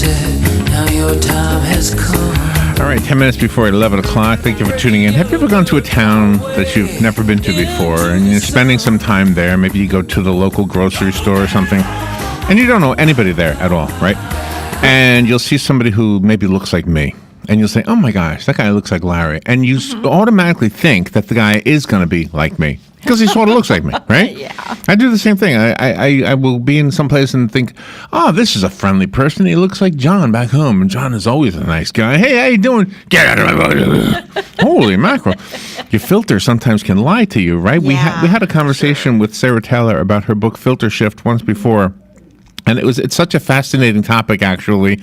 it. Now your time has come. All right, 10 minutes before 11 o'clock. Thank you for tuning in. Have you ever gone to a town that you've never been to before and you're spending some time there? Maybe you go to the local grocery store or something, and you don't know anybody there at all, right? And you'll see somebody who maybe looks like me. And you'll say, oh my gosh, that guy looks like Larry. And you automatically think that the guy is going to be like me. Because he sort of looks like me, right? Yeah. I do the same thing. I will be in some place and think, oh, this is a friendly person. He looks like John back home. And John is always a nice guy. Hey, how you doing? Get out of my Holy mackerel. Your filter sometimes can lie to you, right? Yeah, we had a conversation with Sara Taylor about her book, Filter Shift, once before. And it's such a fascinating topic, actually.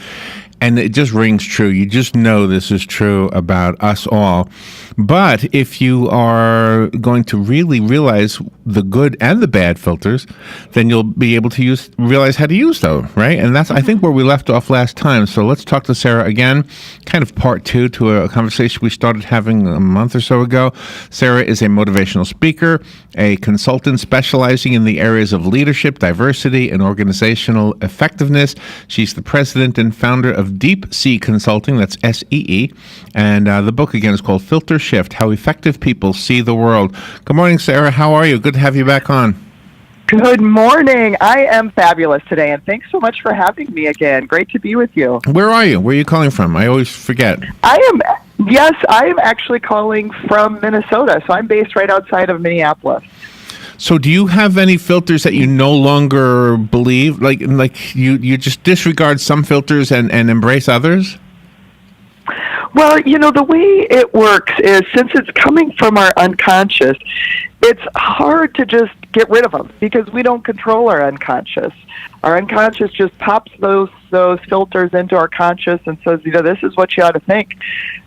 And it just rings true. You just know this is true about us all. But if you are going to really realize the good and the bad filters, then you'll be able to realize how to use them, right? And that's, I think, where we left off last time. So let's talk to Sara again, kind of part two to a conversation we started having a month or so ago. Sara is a motivational speaker, a consultant specializing in the areas of leadership, diversity, and organizational effectiveness. She's the president and founder of Deep Sea Consulting, that's SEE. And the book, again, is called Filter Shift, How Effective People See the World. Good morning, Sara. How are you? Good to have you back on. Good morning. I am fabulous today, and thanks so much for having me again. Great to be with you. Where are you? Where are you calling from? I always forget. I am actually calling from Minnesota, so I'm based right outside of Minneapolis. So do you have any filters that you no longer believe? Like you just disregard some filters and embrace others? Well, the way it works is, since it's coming from our unconscious, it's hard to just get rid of them because we don't control our unconscious. Our unconscious just pops those filters into our conscious and says, this is what you ought to think.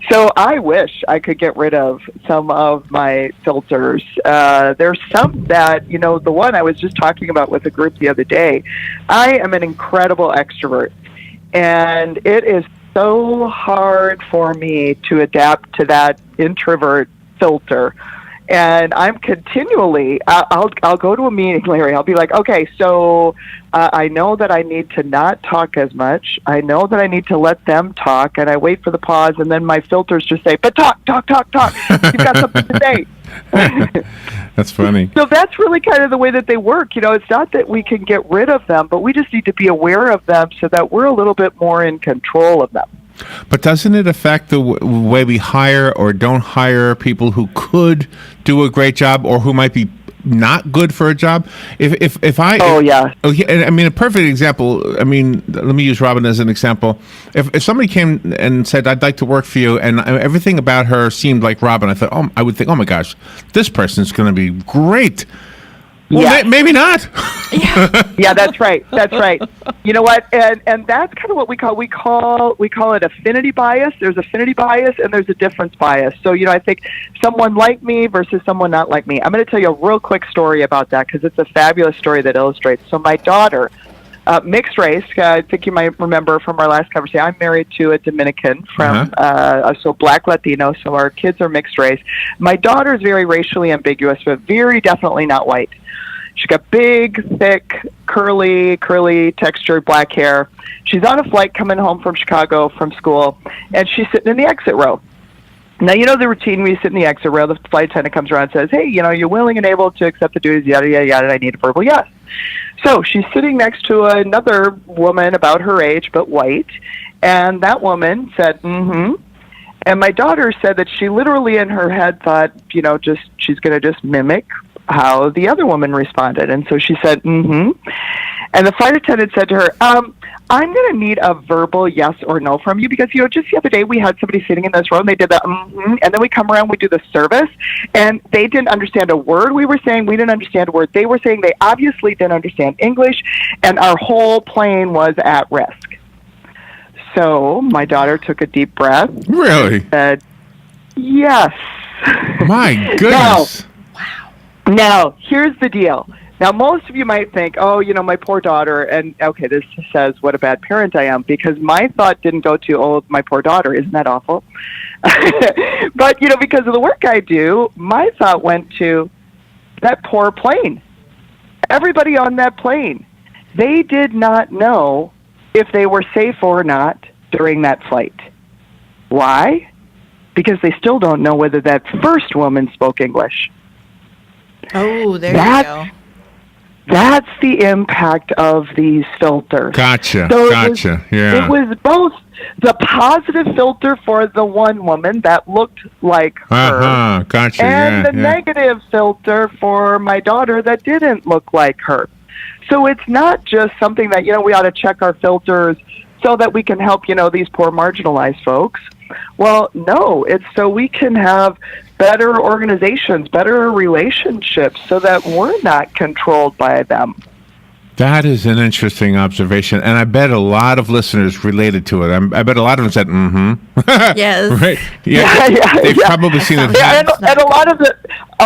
So I wish I could get rid of some of my filters. There's some that, the one I was just talking about with a group the other day, I am an incredible extrovert, and it is so hard for me to adapt to that introvert filter. And I'm continually, I'll go to a meeting, Larry. I'll be like, okay, so I know that I need to not talk as much. I know that I need to let them talk, and I wait for the pause, and then my filters just say, but talk. You've got something to say. That's funny. So that's really kind of the way that they work. It's not that we can get rid of them, but we just need to be aware of them so that we're a little bit more in control of them. But doesn't it affect the way we hire or don't hire people who could do a great job or who might be not good for a job? I mean, a perfect example, let me use Robin as an example. If somebody came and said, I'd like to work for you, and everything about her seemed like Robin, I would think, oh my gosh, this person's going to be great. Well, maybe not. Yeah, that's right. You know what? And that's kind of what we call it affinity bias. There's affinity bias and there's a difference bias. So, I think someone like me versus someone not like me. I'm going to tell you a real quick story about that because it's a fabulous story that illustrates. So my daughter, mixed race, I think you might remember from our last conversation, I'm married to a Dominican from, so Black Latino, so our kids are mixed race. My daughter is very racially ambiguous, but very definitely not white. She's got big, thick, curly, textured black hair. She's on a flight coming home from Chicago from school, and she's sitting in the exit row. Now, the routine, we sit in the exit row, the flight attendant comes around and says, hey, you're willing and able to accept the duties, yada, yada, yada, I need a verbal yes. So she's sitting next to another woman about her age, but white, and that woman said, mm-hmm. And my daughter said that she literally in her head thought, she's going to just mimic how the other woman responded. And so she said, mm-hmm. And the flight attendant said to her, I'm going to need a verbal yes or no from you because, just the other day we had somebody sitting in this row and they did the mm-hmm, and then we come around, we do the service, and they didn't understand a word we were saying. We didn't understand a word they were saying. They obviously didn't understand English, and our whole plane was at risk. So my daughter took a deep breath. Really? Said, yes. My goodness. Now, here's the deal. Now, most of you might think, oh, my poor daughter, and okay, this says what a bad parent I am, because my thought didn't go to, oh, my poor daughter, isn't that awful? But, because of the work I do, my thought went to that poor plane. Everybody on that plane, they did not know if they were safe or not during that flight. Why? Because they still don't know whether that first woman spoke English. Oh, there you go. That's the impact of these filters. Gotcha. So Yeah. It was both the positive filter for the one woman that looked like her, Gotcha. and the negative filter for my daughter that didn't look like her. So it's not just something that, we ought to check our filters so that we can help, these poor marginalized folks. Well, no, it's so we can have better organizations, better relationships, so that we're not controlled by them. That is an interesting observation, and I bet a lot of listeners related to it. I bet a lot of them said, Yes. Right. Yeah. They've probably seen it. Yeah, and a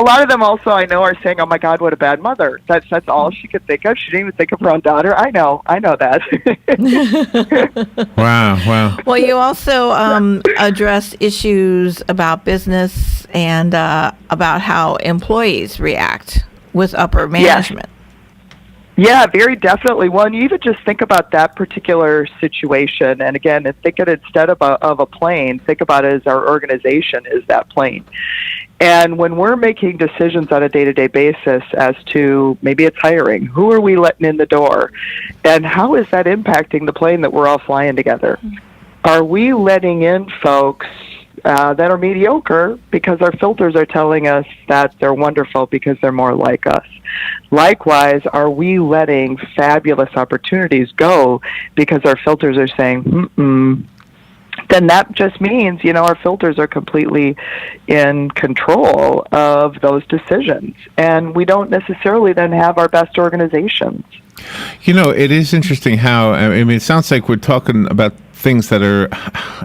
lot of them also, I know, are saying, "Oh my God, what a bad mother." That's all she could think of. She didn't even think of her own daughter. I know that. Wow. Well, you also address issues about business and about how employees react with upper management. Yeah, very definitely. Well, and you even just think about that particular situation, and again, think of it instead of a plane, think about it as our organization is that plane. And when we're making decisions on a day-to-day basis as to maybe it's hiring, who are we letting in the door, and how is that impacting the plane that we're all flying together? Are we letting in folks that are mediocre because our filters are telling us that they're wonderful because they're more like us? Likewise, are we letting fabulous opportunities go because our filters are saying, then that just means, our filters are completely in control of those decisions. And we don't necessarily then have our best organizations. It is interesting how, it sounds like we're talking about things that are,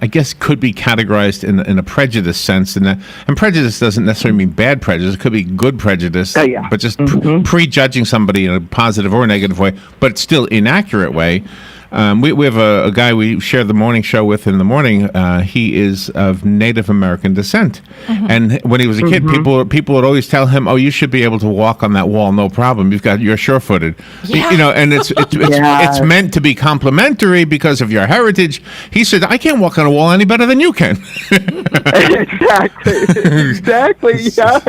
I guess, could be categorized in a prejudice sense. And prejudice doesn't necessarily mean bad prejudice. It could be good prejudice, but just prejudging somebody in a positive or negative way, but still inaccurate way. We have a guy we share the morning show with in the morning. He is of Native American descent, and when he was a kid, people would always tell him, "Oh, you should be able to walk on that wall, no problem. You're sure-footed." And it's meant to be complimentary because of your heritage. He said, "I can't walk on a wall any better than you can." Exactly. Yes.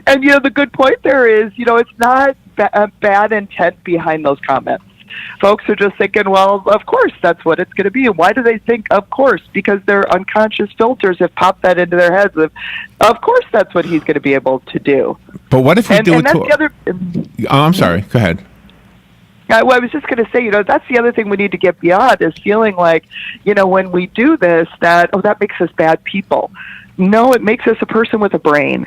And the good point there is, it's not a bad intent behind those comments. Folks are just thinking, well, of course, that's what it's going to be. And why do they think, of course? Because their unconscious filters have popped that into their heads. Of course, that's what he's going to be able to do. But what if we do it that's the other... Oh, I'm sorry. Go ahead. Well, I was just going to say, that's the other thing we need to get beyond is feeling like, when we do this, that makes us bad people. No, it makes us a person with a brain.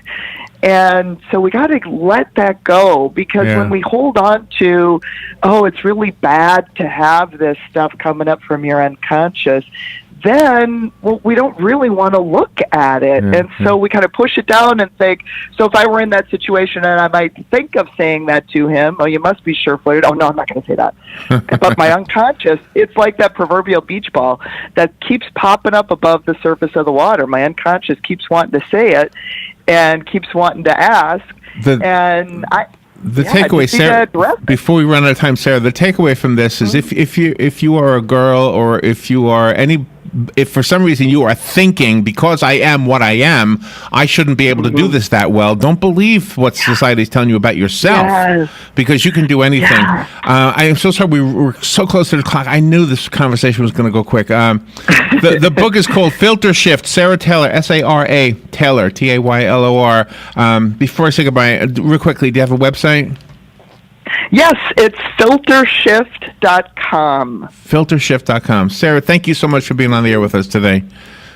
And so we got to let that go, because when we hold on to, it's really bad to have this stuff coming up from your unconscious, then we don't really want to look at it. And so we kind of push it down and think, so if I were in that situation and I might think of saying that to him, "Oh, you must be sure-footed." "Oh, no, I'm not going to say that." But my unconscious, it's like that proverbial beach ball that keeps popping up above the surface of the water. My unconscious keeps wanting to say it and keeps wanting to ask. The takeaway, Sarah, before we run out of time, Sarah, the takeaway from this is if you are a girl, or if you are if for some reason you are thinking, because I am what I am, I shouldn't be able to do this that well, don't believe what society is telling you about yourself, because you can do anything. I am so sorry, we were so close to the clock. I knew this conversation was going to go quick. The book is called Filter Shift, Sara Taylor, Sara Taylor, Taylor. Before I say goodbye, real quickly, do you have a website? Yes, it's filtershift.com. Filtershift.com. Sara, thank you so much for being on the air with us today.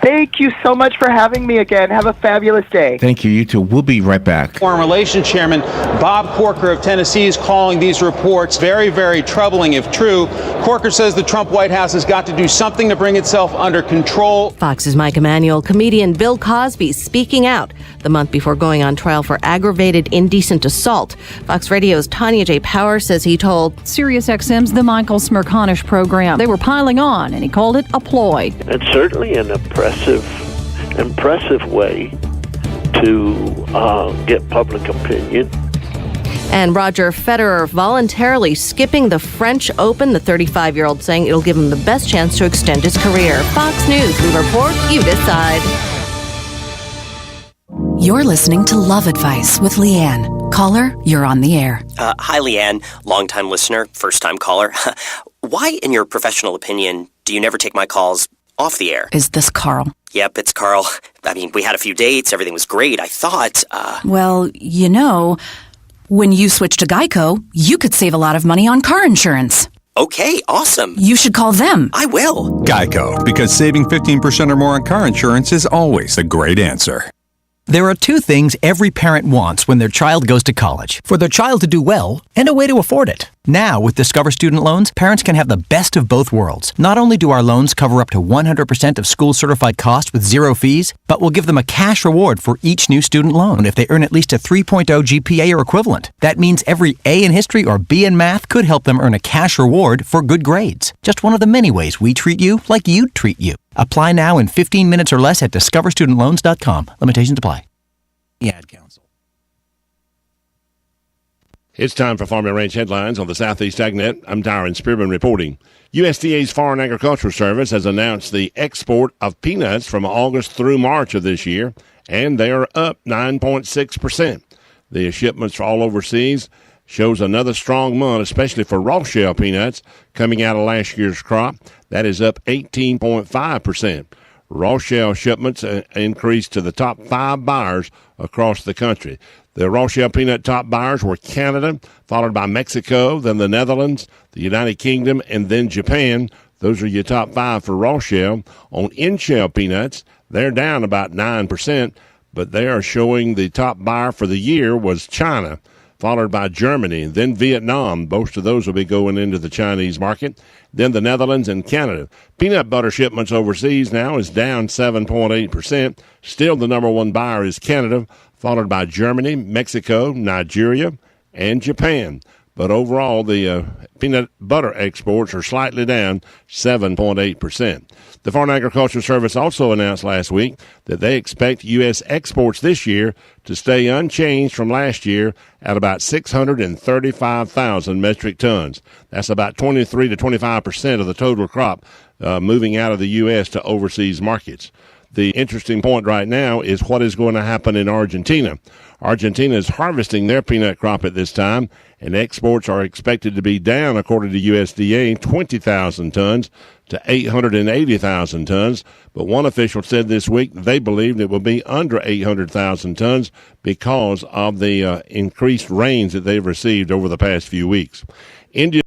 Thank you so much for having me again. Have a fabulous day. Thank you. You too. We'll be right back. Foreign Relations Chairman Bob Corker of Tennessee is calling these reports very, very troubling if true. Corker says the Trump White House has got to do something to bring itself under control. Fox's Mike Emanuel, comedian Bill Cosby speaking out the month before going on trial for aggravated indecent assault. Fox Radio's Tanya J. Power says he told SiriusXM's The Michael Smerconish program they were piling on, and he called it a ploy. It's certainly an impressive way to get public opinion. And Roger Federer voluntarily skipping the French Open, the 35-year-old saying it'll give him the best chance to extend his career. Fox News, we report, you decide. You're listening to Love Advice with Leanne. Caller, you're on the air. Hi, Leanne. Longtime listener, first-time caller. Why, in your professional opinion, do you never take my calls off the air? Is this Carl? Yep, it's Carl. I mean, we had a few dates. Everything was great. I thought, Well, you know, when you switch to Geico, you could save a lot of money on car insurance. Okay, awesome. You should call them. I will. Geico, because saving 15% or more on car insurance is always a great answer. There are two things every parent wants when their child goes to college. For their child to do well and a way to afford it. Now, with Discover Student Loans, parents can have the best of both worlds. Not only do our loans cover up to 100% of school-certified costs with zero fees, but we'll give them a cash reward for each new student loan if they earn at least a 3.0 GPA or equivalent. That means every A in history or B in math could help them earn a cash reward for good grades. Just one of the many ways we treat you like you'd treat you. Apply now in 15 minutes or less at discoverstudentloans.com. Limitations apply. Ad Council. It's time for Farm and Ranch headlines on the Southeast AgNet. I'm Darren Spearman reporting. USDA's Foreign Agricultural Service has announced the export of peanuts from August through March of this year, and they are up 9.6%. The shipments all overseas shows another strong month, especially for raw shell peanuts coming out of last year's crop. That is up 18.5%. Raw shell shipments increased to the top 5 buyers across the country. The raw shell peanut top buyers were Canada, followed by Mexico, then the Netherlands, the United Kingdom, and then Japan. Those are your top 5 for raw shell. On in-shell peanuts, they're down about 9%, but they are showing the top buyer for the year was China, followed by Germany, then Vietnam. Most of those will be going into the Chinese market. Then the Netherlands and Canada. Peanut butter shipments overseas now is down 7.8%. Still the number 1 buyer is Canada, followed by Germany, Mexico, Nigeria, and Japan. But overall, the peanut butter exports are slightly down 7.8%. The Foreign Agricultural Service also announced last week that they expect U.S. exports this year to stay unchanged from last year at about 635,000 metric tons. That's about 23 to 25% of the total crop moving out of the U.S. to overseas markets. The interesting point right now is what is going to happen in Argentina. Argentina is harvesting their peanut crop at this time, and exports are expected to be down, according to USDA, 20,000 tons to 880,000 tons. But one official said this week they believed it will be under 800,000 tons because of the increased rains that they've received over the past few weeks. India